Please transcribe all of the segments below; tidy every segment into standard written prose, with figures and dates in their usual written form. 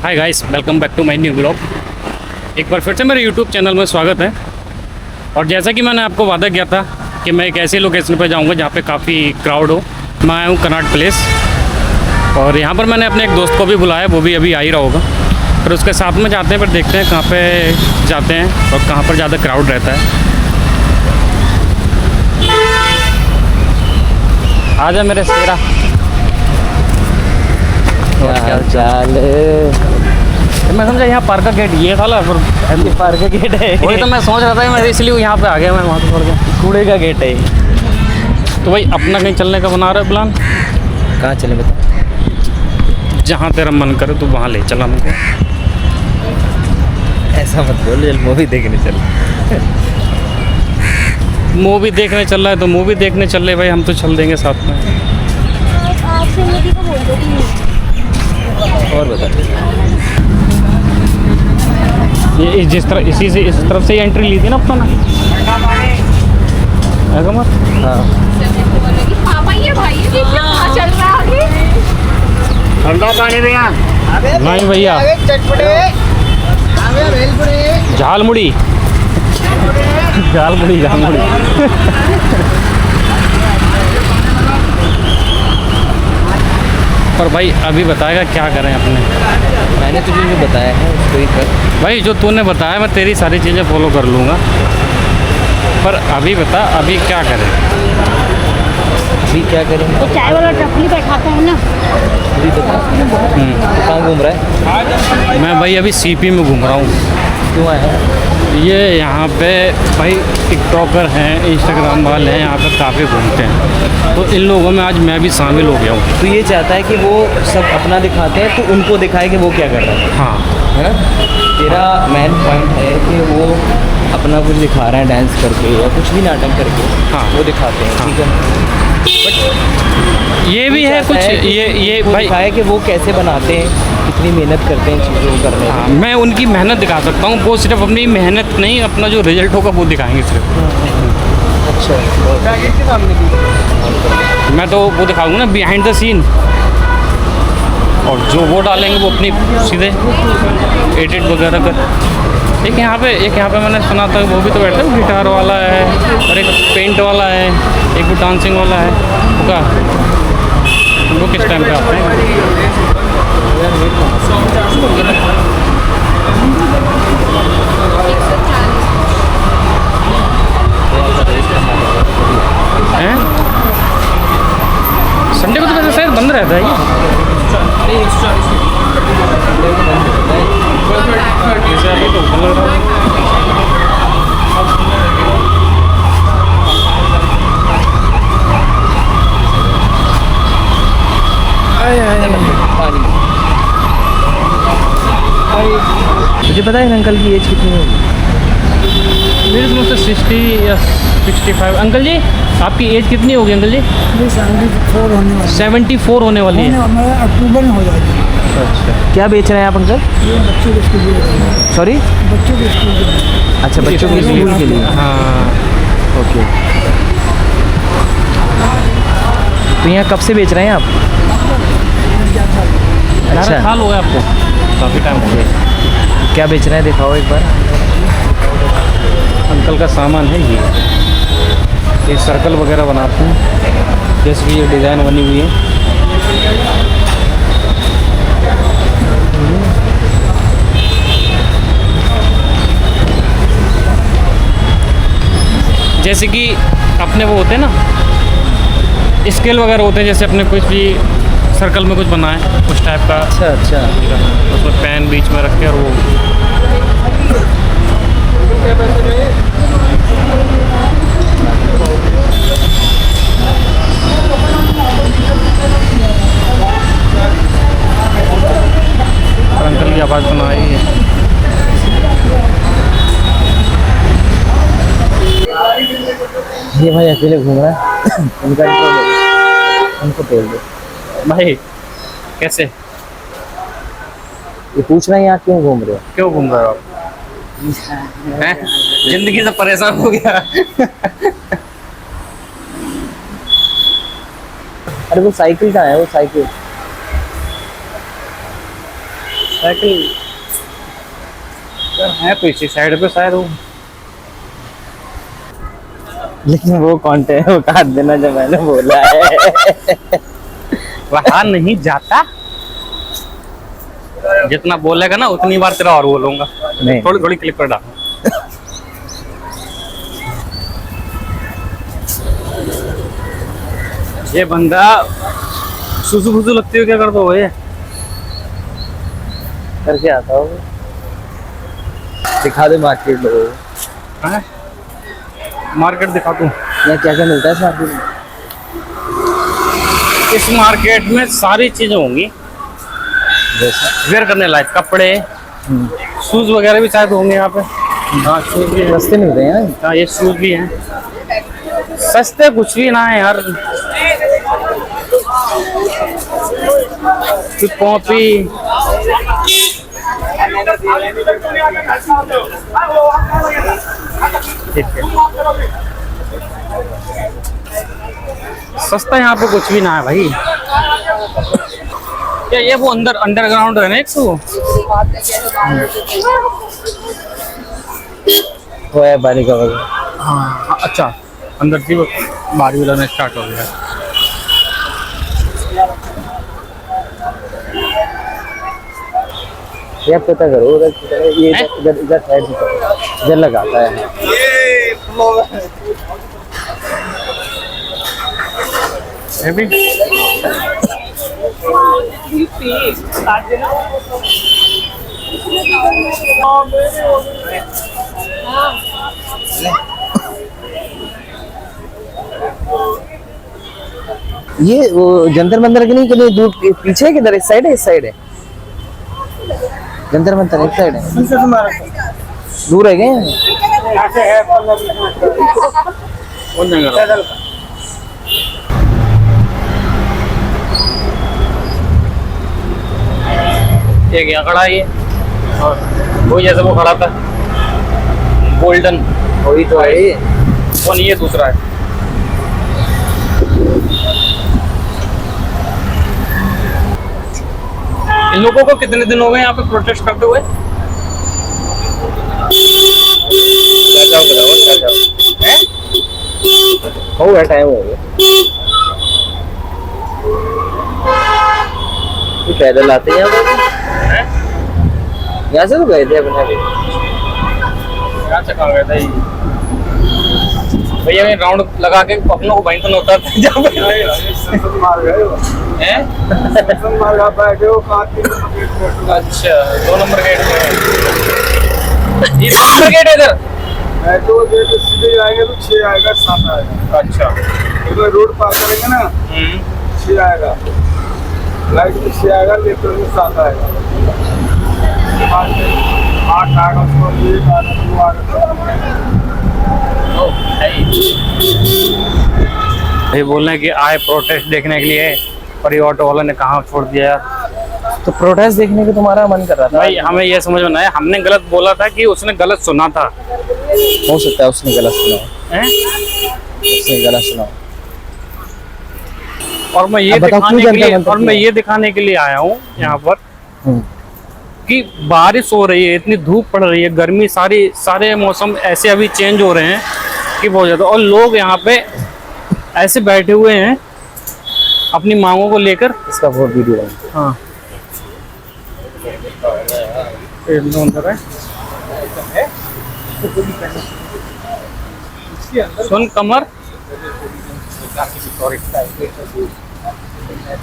Hi guys, welcome back to my new blog. एक बार फिर से मेरे यूट्यूब चैनल में स्वागत है। और जैसा कि मैंने आपको वादा किया था कि मैं एक ऐसी लोकेशन पर जाऊंगा जहां पे काफ़ी क्राउड हो। मैं आया हूँ कनॉट प्लेस और यहाँ पर मैंने अपने एक दोस्त को भी बुलाया, वो भी अभी आ ही रहा होगा। फिर उसके साथ में जाते हैं, फिर देखते हैं कहाँ पे जाते हैं और कहाँ पर ज़्यादा क्राउड रहता है। आजा मेरे शेरा। क्या चाल मैं समझा यहाँ पार्क का गेट ये था, फिर पार्क का गेट है। वही तो मैं सोच रहा था, मैं इसलिए यहाँ पे आ गया। मैं वहाँ पे छोड़ गया, कूड़े का गेट है। तो भाई अपना कहीं चलने का बना रहा है प्लान? कहाँ चले बता। जहाँ तेरा मन करे तो वहाँ ले चला मुझे। ऐसा मत बोल, चल मूवी देखने चल। मूवी देखने चल रहा है तो मूवी देखने चल रहे भाई, हम तो चल देंगे साथ में। और बता। ये जिस तरह इस तरफ से ही एंट्री ली थी ना अपना मत। हाँ पापा ये भाई ये देखिए कहाँ चल रहा है आगे। ठंडा पानी भैया। नहीं भैया, झालमुड़ी झालमुड़ी झालमुड़ी। पर भाई अभी बताएगा क्या करें अपने। मैंने तुझे जो बताया है उसको ही कर भाई। जो तूने बताया मैं तेरी सारी चीज़ें फॉलो कर लूँगा, पर अभी बता अभी क्या करें। अभी क्या करेंगे? तो चाय वाला टपली बैठाता है ना। अभी बता। तो कहाँ घूम रहा है? मैं भाई अभी सीपी में घूम रहा हूँ। क्यों आया है? ये यहाँ पे भाई टिकटॉकर हैं, इंस्टाग्राम वाले हैं, यहाँ पर काफ़ी घूमते हैं, तो इन लोगों में आज मैं भी शामिल हो गया हूँ। तो ये चाहता है कि वो सब अपना दिखाते हैं तो उनको दिखाए कि वो क्या कर रहा है। हाँ है ना? तेरा मेन पॉइंट है कि वो अपना कुछ दिखा रहा है डांस करके या कुछ भी नाटक करके। हाँ। वो दिखाते हैं, ठीक है। ये भी है कुछ ये वो भाई दिखाए कि वो कैसे बनाते हैं, कितनी मेहनत करते हैं चीज़ों को करने हाँ, में। मैं उनकी मेहनत दिखा सकता हूँ। वो सिर्फ अपनी मेहनत नहीं, अपना जो रिजल्ट होगा वो दिखाएंगे सिर्फ। अच्छा, मैं तो वो दिखाऊंगा ना बिहाइंड द सीन, और जो वो डालेंगे वो अपनी सीधे एडिट वगैरह कर। एक यहाँ पे मैंने सुना था वो भी तो बैठा है, गिटार वाला है और एक पेंट वाला है, एक वो डांसिंग वाला है। क्या वो किस टाइम पे आते हैं? हैं? संडे को तो वैसे शायद बंद रहता है ये। जैसे अभी तो ओपन लग रहा है। मुझे पता है अंकल की एज कितनी होगी? मेरे समझ से 60 या 65। अंकल जी आपकी एज कितनी होगी अंकल जी? 74 होने वाली 74 होने वाली है। हमारा अक्टूबर में हो जाएगी। अच्छा, क्या बेच रहे हैं आप अंकल? ये बच्चों के स्कूल के लिए। सॉरी? बच्चों के स्कूल के लिए। अच्छा, बच्चों के स्कूल के लिए। हाँ, ओके। तो यहाँ कब से बेच रहे हैं आप? अच्छा, साल हो गया आपको? काफ़ी टाइम हो गया। क्या बेच रहे हैं दिखाओ एक बार। अंकल का सामान है ये सर्कल वगैरह बनाते हैं, जैसे कि ये डिज़ाइन बनी हुई है। जैसे कि अपने वो होते हैं ना स्केल वगैरह होते हैं, जैसे अपने कुछ भी सर्कल में कुछ बनाए उस टाइप का। अच्छा अच्छा, उसमें पेन बीच में रख के और वो और अंकल की आवाज़ बनाई है। ये भाई अकेले घूम रहा है। उनको बोल दो भाई कैसे ये पूछ रहे हैं यहाँ क्यों घूम रहे हो? क्यों घूम रहे हो आप? हैं? जिंदगी से परेशान हो गया। अरे वो साइकिल कहाँ है? वो साइकिल साइकिल है तो इसी साइड पे शायद वो। लेकिन वो कंटेंट वो काट देना जो मैंने बोला है। वहाँ नहीं जाता, जितना बोलेगा ना उतनी बार तेरा और बोलूंगा। नहीं थोड़ी थोड़ी क्लिप पर डाल। ये बंदा सुसु फुसु लगती हो क्या कर दो ये। करके आता हूँ, दिखा दे मार्केट लोगों को। हैं? मार्केट दिखा दूं? यहाँ क्या क्या मिलता है इस मार्केट में? इस मार्केट में सारी चीजें होंगी जैसे वेयर करने लायक, कपड़े, शूज वगैरह भी शायद होंगे यहाँ पे। हाँ शूज भी है। सस्ते मिलते हैं। हाँ ये शूज भी हैं। सस्ते कुछ भी ना है यार। कॉपी ठीक है, सस्ता यहाँ पे कुछ भी ना है भाई। क्या ये वो अंडरग्राउंड है ना एक तो वो है बालिका वगैरह। हाँ अच्छा, अंदर थी वो बारी वाला स्टार्ट हो गया। ये पता करो उधर की तरह, ये इधर इधर साइड में करो, इधर लगाता है। ये भी ये वो जंतर मंतर के नहीं, के लिए दूर पीछे किधर, इस साइड है इस साइड है? जंतर मंतर एक साइड है, दूर है क्या? कौन जगह ये क्या खड़ा है ये, और वो जैसे वो खड़ा था गोल्डन, वही तो है ये। वो नहीं ये दूसरा है। इन लोगों को कितने दिन हो गए यहाँ पे प्रोटेस्ट करते हुए? हो गया टाइम हो गया। पैदल आते हैं यहाँ से तो गए थे अपने भी। क्या चक्कर गया था ये भैया, मैं राउंड लगा के अपनों को वहीं तो नोता था जब हैं। अच्छा 2 नंबर गेट में ये 2 नंबर गेट है इधर। तो गेट सीधे आएंगे तो 6 आएगा 7 आएगा। अच्छा तो रोड पार करेंगे ना 6 आएगा, राइट में 6 आएगा, लेफ्ट में 7 आएगा, 8 आएगा, उसको 1 आएगा, 2 आएगा। ये बोल रहे हैं कि आए प्रोटेस्ट देखने के लिए, और ये ऑटो वाला ने कहाँ छोड़ दिया यार। तो प्रोटेस्ट देखने को तुम्हारा मन कर रहा था? भाई हमें ये समझ में ना आया, हमने गलत बोला था कि उसने गलत सुना था। हो सकता है उसने गलत सुना, हैं? उसने गलत सुना। और मैं ये अब बताओ दिखाने क्यों के लिए, जनता और मैं ये दिखाने के लिए आया हूँ यहाँ पर कि बारिश हो रही है, इतनी धूप पड़ रही है, गर्मी, सारे मौसम ऐसे अभी चेंज हो रहे हैं कि बहुत ज़्यादा, और लोग यहाँ पे ऐसे बैठे हुए हैं अपनी मांगों को लेकर। इसका वो वीडियो है। हाँ अंदर है सुन कमर,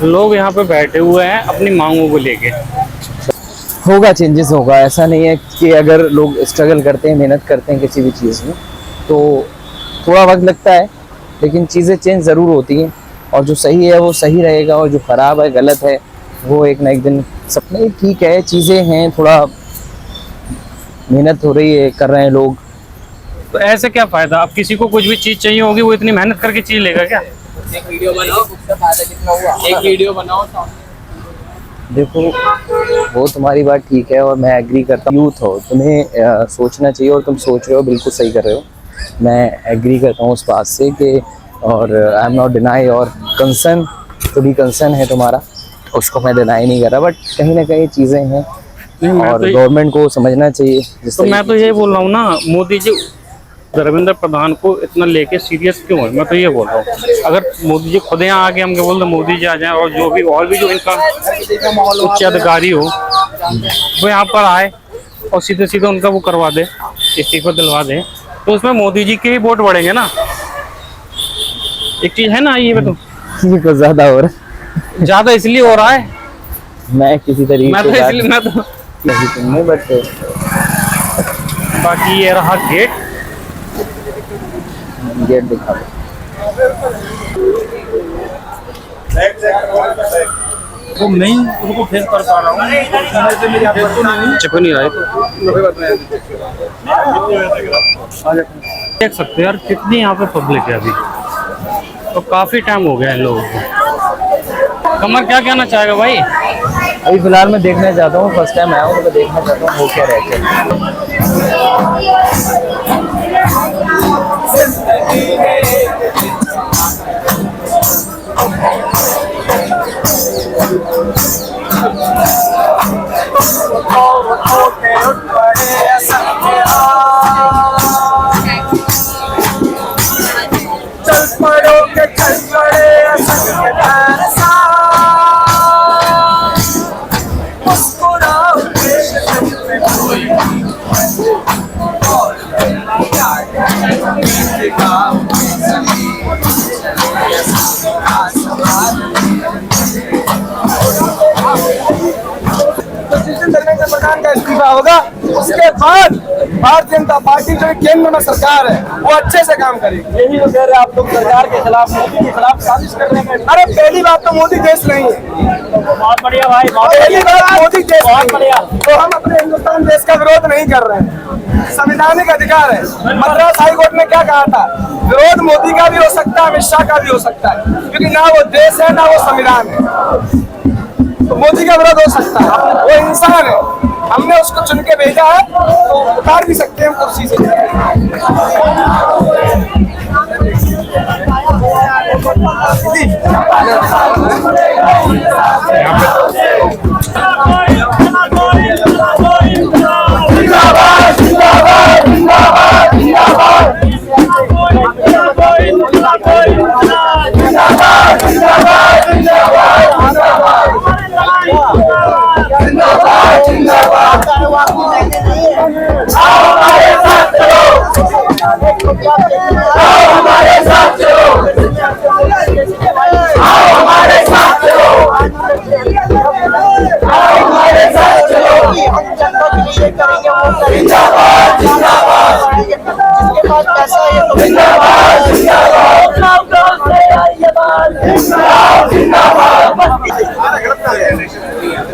लोग यहाँ पे बैठे हुए हैं अपनी मांगों को लेके। होगा, चेंजेस होगा। ऐसा नहीं है कि अगर लोग स्ट्रगल करते हैं, मेहनत करते हैं किसी भी चीज़ में तो थोड़ा वक्त लगता है, लेकिन चीज़ें चेंज ज़रूर होती हैं। और जो सही है वो सही रहेगा, और जो ख़राब है, गलत है, वो एक ना एक दिन सपने ठीक है, चीज़ें हैं, थोड़ा मेहनत हो रही है, कर रहे हैं लोग। तो ऐसे क्या फायदा? अब किसी को कुछ भी चीज चाहिए होगी, वो इतनी मेहनत करके चीज लेगा क्या? एक वीडियो बनाओ। देखो वो तुम्हारी बात ठीक है और मैं एग्री करता हूँ। यूथ हो, तुम्हें सोचना चाहिए, और तुम सोच रहे हो, बिल्कुल सही कर रहे हो। मैं एग्री करता हूँ उस बात से कि, और आई एम नॉट डिनाई, और कंसर्न तो भी कंसर्न है तुम्हारा, उसको मैं डिनाई नहीं कर रहा। बट कहीं ना कहीं चीज़ें हैं नहीं, मैं और तो- गवर्नमेंट को समझना चाहिए जिस तो मैं तो यही बोल रहा हूँ ना, मोदी जी धर्मेंद्र प्रधान को इतना लेके सीरियस क्यों है? मैं तो ये बोल रहा हूँ, अगर मोदी जी खुद यहाँ आके हम क्या बोल रहे मोदी जी आ जाएं, और जो भी और भी जो इनका उच्च अधिकारी हो वो यहाँ पर आए और सीधे सीधे उनका वो करवा दे, इस्तीफा दिलवा दे, तो उसमें मोदी जी के ही वोट बढ़ेंगे ना। एक चीज है ना ये तो ये कुछ ज्यादा हो रहा है। ज्यादा इसलिए हो रहा है, मैं किसी तरीके मैं तो इसलिए मैं तो नहीं, बट बाकी ये रहा गेट। गेट दिखा दो। वो नहीं उनको फेस कर पा रहा हूँ। चुप नहीं रहा है देख सकते हो यार कितनी यहाँ पे पब्लिक है अभी, तो काफी टाइम हो गया है लोगों को। कमर क्या कहना चाहेगा भाई? अभी फिलहाल मैं देखना चाहता हूँ, फर्स्ट टाइम आया हूँ तो मैं देखना चाहता हूँ वो क्या रहता है। चल पड़ोगे चल पड़े असंग पैसा मुस्कुराओ धर्मेंद्र प्रधान का इस्तीफा होगा, उसके बाद भारतीय जनता पार्टी जो केंद्र में सरकार है वो अच्छे से काम करेगी। यही तो कह रहे आप लोग सरकार के खिलाफ, मोदी के खिलाफ साजिश कर रहे हैं। अरे पहली बात तो मोदी देश नहीं है, बहुत बढ़िया भाई, पहली बात मोदी देश नहीं है, तो हम अपने हिंदुस्तान देश का विरोध नहीं कर रहे हैं। संवैधानिक अधिकार है। मद्रास हाई कोर्ट ने क्या कहा था, विरोध मोदी का भी हो सकता है, अमित शाह का भी हो सकता है, क्योंकि ना वो देश है ना वो संविधान है। तो मोदी का विरोध हो सकता है, वो इंसान है, हमने उसको चुन के भेजा है, तो उतार भी सकते हैं हम कुर्सी से।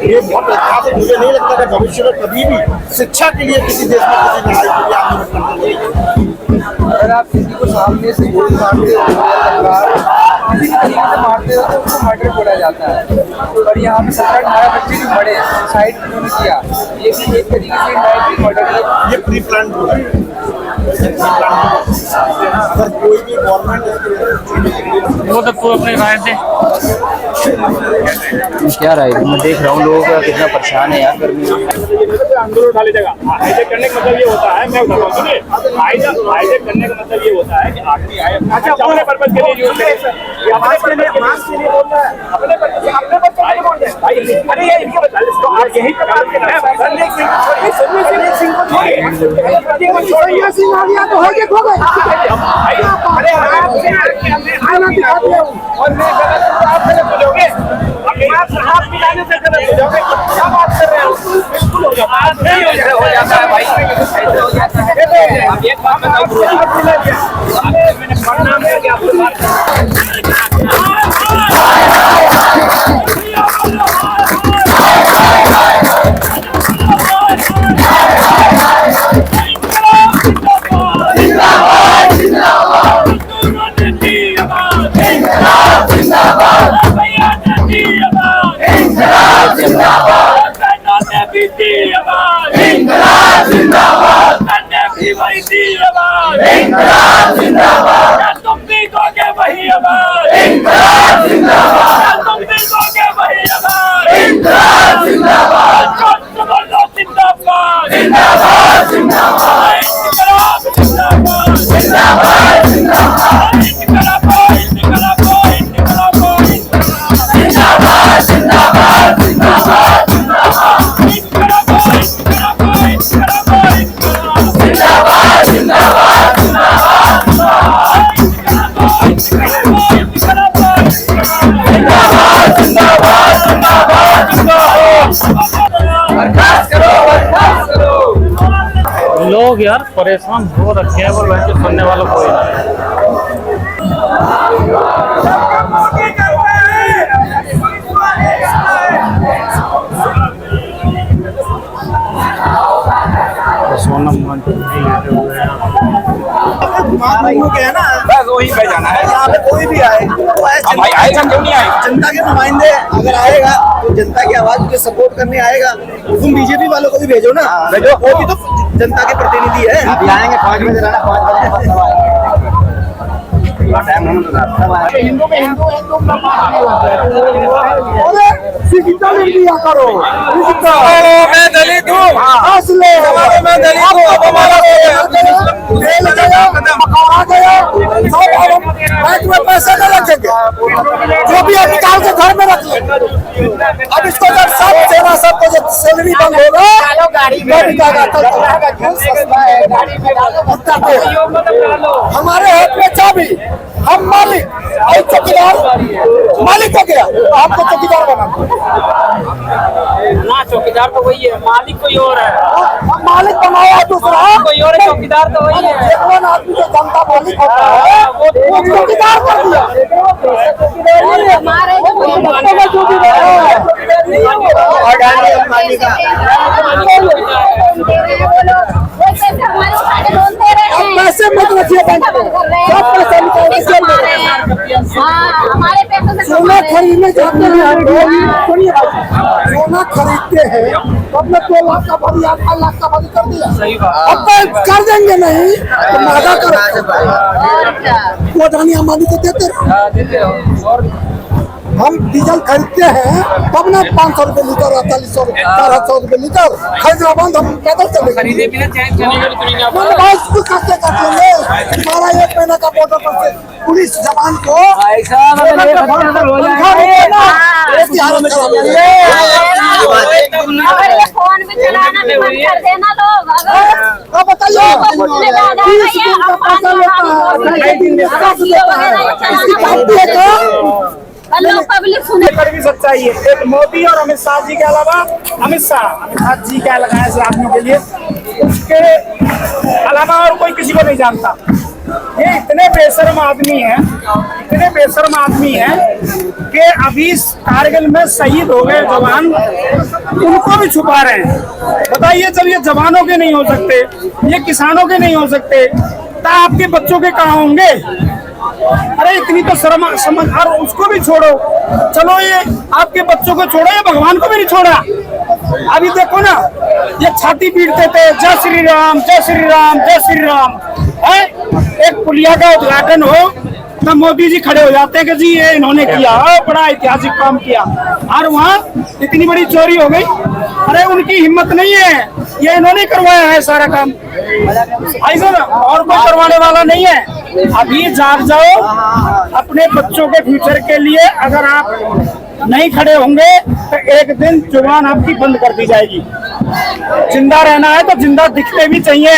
ये बहुत अच्छा है। मुझे नहीं लगता कि भविष्य में कभी भी शिक्षा के लिए किसी देश में किसी लड़ाई के लिए आगे बढ़ना। अगर आप किसी को सामने से गोली मारते हो किसी भी तरीके से मारते हो तो उसको मर्डर बोला जाता है। और यहाँ पे 17-18 बच्चे भी बड़े सुसाइड उन्होंने किया, ये भी एक तरीके से इनडायरेक्टली मर्डर है। ये प्री प्लान अगर कोई भी गवर्नमेंट वो तो तू अपनी राय दे। क्या राय है? मैं देख रहा हूँ लोगों का कितना परेशान है यार गर्मी में। आंदोलन उठा लीजिएगा। हाईजेक करने का मतलब ये होता है, मैं बताता हूँ सुनिए, हाईजेक करने का मतलब ये होता है कि आदमी आए अपने पर्पज के लिए यूज करे, अपने बोलता है, अपने पर्पज के लिए बोलते हैं। अरे ये इनके बता तो आप यही प्रकार के संजय सिंह को छोड़िए, सिंह आ गया तो हाईजेक हो गए। अरे और मैं गलत आप गलत हो जाओगे, हाथ मिलाने से गलत हो जाओगे। क्या बात कर रहे हैं? बिल्कुल हो जाता है भाई, ऐसे हो जाता है। अब एक बात बताओ, मैंने पढ़ना है कि आपको तुम भी दोगे वही आवाज, तुम भी दोगे वही आवाज, जबरदस्ती लोग यार परेशान हो रखे हैं और वैसे सुनने वालों कोई नहीं। सोनम वांगचुक जी लेटे हुए हैं। है ना, बस वहीं पे जाना है। यहाँ पे कोई भी आए, भाई आए क्यों नहीं आए? जनता के नुमाइंदे अगर आएगा तो जनता की आवाज को सपोर्ट करने आएगा। तुम बीजेपी वालों को भी भेजो ना, भेजो, वो भी तो जनता के प्रतिनिधि है। अभी आएंगे 5 बजे, 5 बजे हिंदू में हिंदू दिया करो। मैं दलित हूँ, मैं दलित हूँ, अब हमारा में पैसे न रखेंगे, जो भी आप निकाल के घर में रख लेंगे। अब इसको जब सब सेवा सबको जब सैलरी बंद होगा, हमारे हाथ में चाबी, हम मालिक और चौकीदार, मालिक हो गया आपको चौकीदार बना ना, चौकीदार तो वही है, मालिक कोई और है। हम मालिक बनाया दूसरा कोई और है, चौकीदार तो वही है। जवान आदमी जो जनता मालिक होता है वो चौकीदार कर दिया। हमारे पैसे मत रखिए बैंक में, सब पैसा निकाल हमारे पैसों से सोना खरीदने जाते हैं, सुनिए भाई, सोना खरीदते हैं तो अपने 2 लाख का भरी, 8 लाख का भरी कर दिया। अब कर देंगे नहीं तो महंगा कर, वो जानी आबादी को देते रहो। हम डीजल खरीदते हैं तब ना 500 रुपए लीटर, 4800 400 रुपए लीटर खरीदना बंद, हम पैदल चले खरीदे बिना चैन हमारा 1 महीना का बॉर्डर पर से पुलिस जवान को अगर ये फोन भी चलाना भी बंद कर देना तो बताइए लोग पब्लिक सुने पर भी सच्चाई है। एक मोदी और अमित शाह जी के अलावा, अमित शाह जी क्या लगाया इस आदमी के लिए, उसके अलावा और कोई किसी को नहीं जानता। ये इतने बेशर्म आदमी हैं, इतने बेशर्म आदमी हैं कि अभी कारगिल में शहीद हो गए जवान, उनको भी छुपा रहे हैं। बताइए, जब ये जवानों के नहीं हो सकते, ये किसानों के नहीं हो सकते, तो आपके बच्चों के कहाँ होंगे? अरे इतनी तो शर्म समझ, और उसको भी छोड़ो, चलो ये आपके बच्चों को छोड़ो, ये भगवान को भी नहीं छोड़ा। अभी देखो ना, ये छाती पीटते थे, जय श्री राम, जय श्री राम, जय श्री राम। एक पुलिया का उद्घाटन हो तो मोदी जी खड़े हो जाते हैं कि जी ये इन्होंने किया, बड़ा ऐतिहासिक काम किया, और वहाँ इतनी बड़ी चोरी हो गई। अरे उनकी हिम्मत नहीं है, ये इन्होंने करवाया है सारा काम, ऐसा ना, और कोई करवाने वाला नहीं है। अभी जाग जाओ अपने बच्चों के फ्यूचर के लिए। अगर आप नहीं खड़े होंगे तो एक दिन जुबान आपकी बंद कर दी जाएगी। जिंदा रहना है तो जिंदा दिखने भी चाहिए।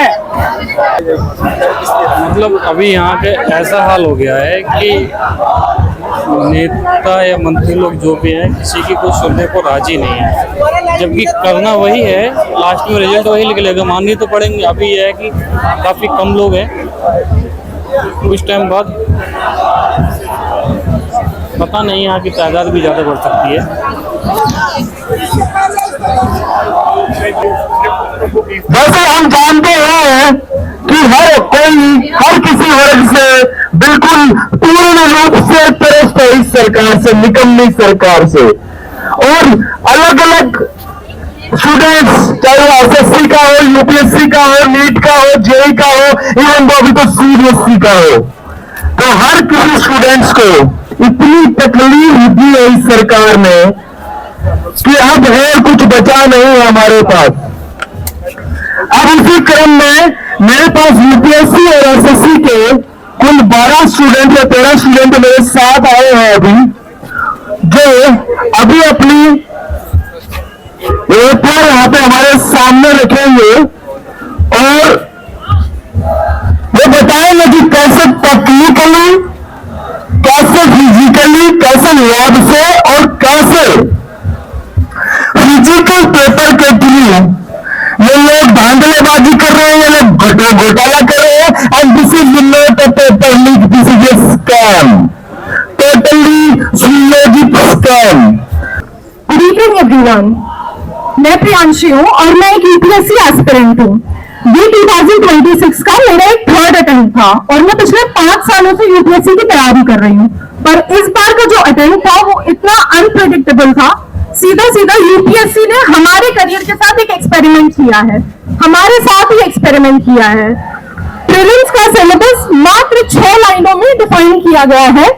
मतलब अभी यहाँ पे ऐसा हाल हो गया है कि नेता या मंत्री लोग जो भी हैं, किसी की कुछ सुनने को राजी नहीं है, जबकि करना वही है, लास्ट में रिजल्ट वही निकलेगा, माननी तो पड़ेंगे। अभी यह है कि काफ़ी कम लोग हैं, कुछ टाइम बाद पता नहीं यहाँ की तादाद भी ज़्यादा बढ़ सकती है। वैसे हम जानते हैं कि हर किसी वर्ग से बिल्कुल पूर्ण रूप से त्रस्त है इस सरकार से, निकम्मी सरकार से। और अलग अलग स्टूडेंट्स, चाहे वो एसएससी का हो, यूपीएससी का हो, नीट का हो, जेई का हो, इवन तो अभी तो सीबीएसई का हो, तो हर किसी स्टूडेंट्स को इतनी तकलीफ दी है इस सरकार ने कि अब है कुछ बचा नहीं हमारे पास। अब इसी क्रम में मेरे पास यूपीएससी और एसएससी के कुल 12 स्टूडेंट या 13 स्टूडेंट मेरे साथ आए हैं अभी, जो अभी अपनी पेपर यहाँ पे हमारे सामने रखेंगे और वो बताएंगे कि कैसे टेक्निकली, कैसे फिजिकली, कैसे लैब से और कैसे फिजिकल पेपर के थ्रू ये लोग धांधलेबाजी कर रहे हैं, ये लोग ये घोटाला कर रहे हैं, and this is not a paper leak, this is a scam, totally सुनियोजित स्कैम। गुड इवनिंग एवरीवन, मैं प्रियांशी हूँ और मैं एक यूपीएससी एस्पिरेंट हूँ। ये 2026 का मेरा एक थर्ड अटेम्प्ट था और मैं पिछले 5 सालों से यूपीएससी की तैयारी कर रही हूँ, पर इस बार का जो अटेम्प्ट था वो इतना अनप्रेडिक्टेबल था। सीधा सीधा यूपीएससी ने हमारे करियर के साथ एक एक्सपेरिमेंट किया है, हमारे साथ ही एक्सपेरिमेंट किया है। प्रीलिम्स का सिलेबस मात्र 6 लाइनों में डिफाइन किया गया है,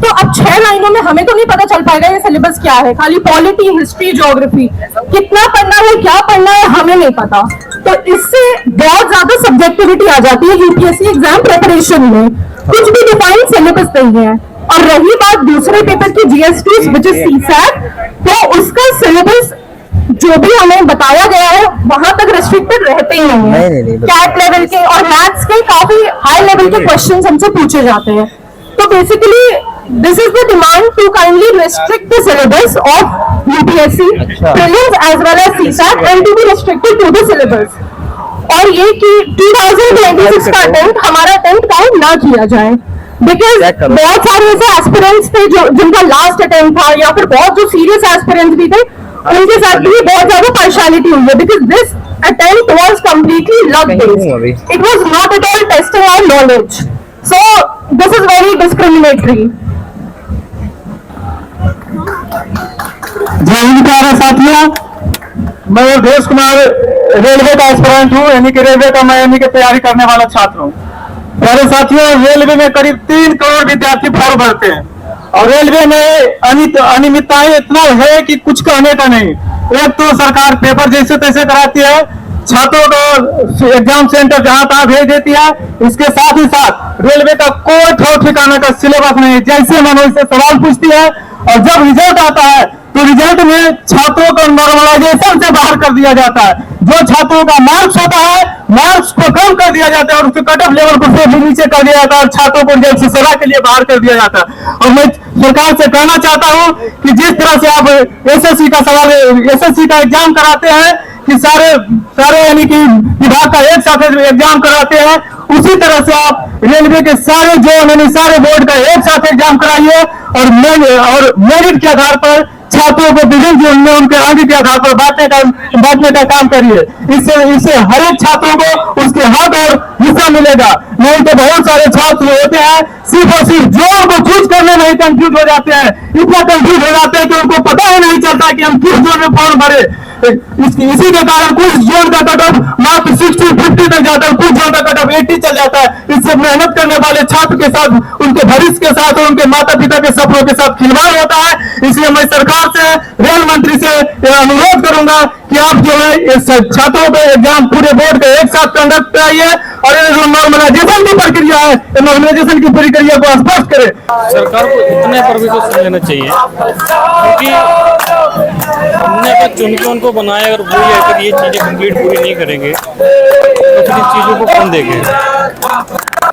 तो अब 6 लाइनों में हमें तो नहीं पता चल पाएगा ये सिलेबस क्या है। खाली पॉलिटी, हिस्ट्री, ज्योग्राफी कितना पढ़ना है, क्या पढ़ना है, हमें नहीं पता। तो इससे बहुत ज्यादा सब्जेक्टिविटी आ जाती है यूपीएससी एग्जाम प्रिपरेशन में, कुछ भी डिफाइन सिलेबस नहीं है। और रही बात दूसरे पेपर की जीएसटी विच इज सीसैट, तो उसका सिलेबस जो भी हमें बताया गया है वहां तक रिस्ट्रिक्टेड रहते ही नहीं है। कैट लेवल के और मैथ्स के काफी हाई लेवल के क्वेश्चंस हमसे पूछे जाते हैं। तो basically this is the demand to kindly restrict the syllabus of UPSC prelims as well as CSAT and to be restricted to the syllabus। और ये कि 2026 का अटेम्प्ट हमारा अटेम्प्ट काउंट ना किया जाए, बिकॉज बहुत सारे ऐसे एस्पिरेंट्स थे जो जिनका लास्ट अटेम्प्ट था, या फिर बहुत जो सीरियस एस्पिरेंट्स भी थे उनके साथ भी बहुत ज्यादा पार्शियलिटी हुई है, because this attempt was completely luck based, it was not at all testing our knowledge, so this is very discriminatory। जय हिंद प्यारे साथियों, मैं देश कुमार रेलवे का एस्पिरेंट हूँ, यानी कि रेलवे का मैं यानी कि तैयारी करने वाला छात्र हूँ। प्यारे साथियों, रेलवे में करीब 3 करोड़ विद्यार्थी फॉर्म भरते हैं और रेलवे में अनियमितताएं इतना है कि कुछ कहने का नहीं। एक तो सरकार पेपर जैसे तैसे कराती है, छात्रों को एग्जाम सेंटर जहां तहां भेज देती है, इसके साथ ही साथ रेलवे का कोई ठोर ठिकाने का सिलेबस नहीं, जैसे मन वैसे सवाल पूछती है, और जब रिजल्ट आता है तो रिजल्ट में छात्रों को नॉर्मलाइजेशन से बाहर कर दिया जाता है। जो छात्रों का मार्क्स होता है, मार्क्स को कम कर दिया जाता है और उसके कट ऑफ लेवल को भी नीचे कर दिया जाता है और छात्रों को रिजल्ट से सेवा के लिए बाहर कर दिया जाता है। और मैं सरकार से कहना चाहता हूं कि जिस तरह से आप एसएससी का सवाल, एसएससी का एग्जाम कराते हैं कि सारे यानी कि विभाग का एक साथ एग्जाम कराते हैं, उसी तरह से आप रेलवे के सारे जोन यानी सारे बोर्ड का एक साथ एग्जाम कराइए और मेरिट के आधार पर छात्रों को विभिन्न जोन में उनके रैंक के आधार पर बांटने का काम करिए। इससे हर एक छात्रों को उसके हक और हिस्सा मिलेगा। नहीं तो बहुत सारे छात्र होते हैं सिर्फ और सिर्फ जोन को चूज करने में ही कंफ्यूज हो जाते हैं, इतना कंफ्यूज हो जाते हैं कि उनको पता ही नहीं चलता कि हम किस जोन में फॉर्म भरे। इसी के कारण कुछ जोन का कट ऑफ मात्र 60-50 तक जाता है, कुछ जोन का कट ऑफ 80 चल जाता है। इससे मेहनत करने वाले छात्र के साथ, उनके भविष्य के साथ और उनके माता पिता के सपनों के साथ खिलवाड़ होता है। इसलिए मैं सरकार से, रेल मंत्री से अनुरोध करूंगा कि आप जो है इस छात्रों को एग्जाम पूरे बोर्ड का एक साथ कंडक्ट कराइए और जो नॉर्मलाइजेशन की प्रक्रिया है, नॉर्मलाइजेशन की प्रक्रिया को स्पष्ट करें। सरकार को इतने पर भी तो सुन लेना चाहिए, क्योंकि हमने तो चुन के उनको बनाया, अगर वो अगर ये चीज़ें कंप्लीट पूरी नहीं करेंगे तो फिर इन चीज़ों को कौन देंगे?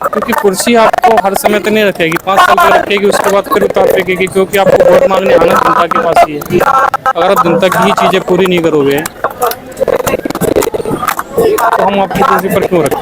क्योंकि कुर्सी आपको हर समय तो नहीं रखेगी, 5 साल तक रखेगी, उसके बाद फिर उतार फेंकेगी, क्योंकि आपको वोट मांगने आना जनता के पास ही है। अगर आप जनता की ही चीज़ें पूरी नहीं करोगे तो हम आपकी कुर्सी पर क्यों रखें?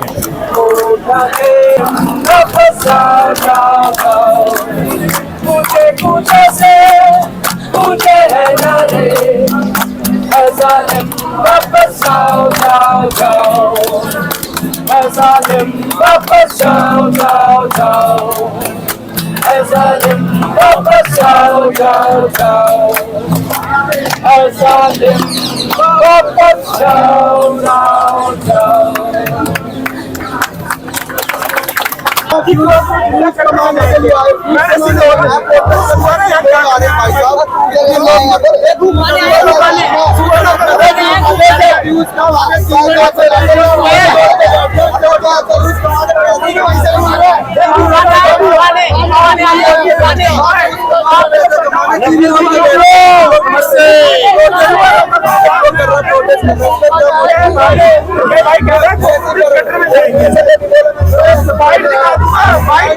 भाई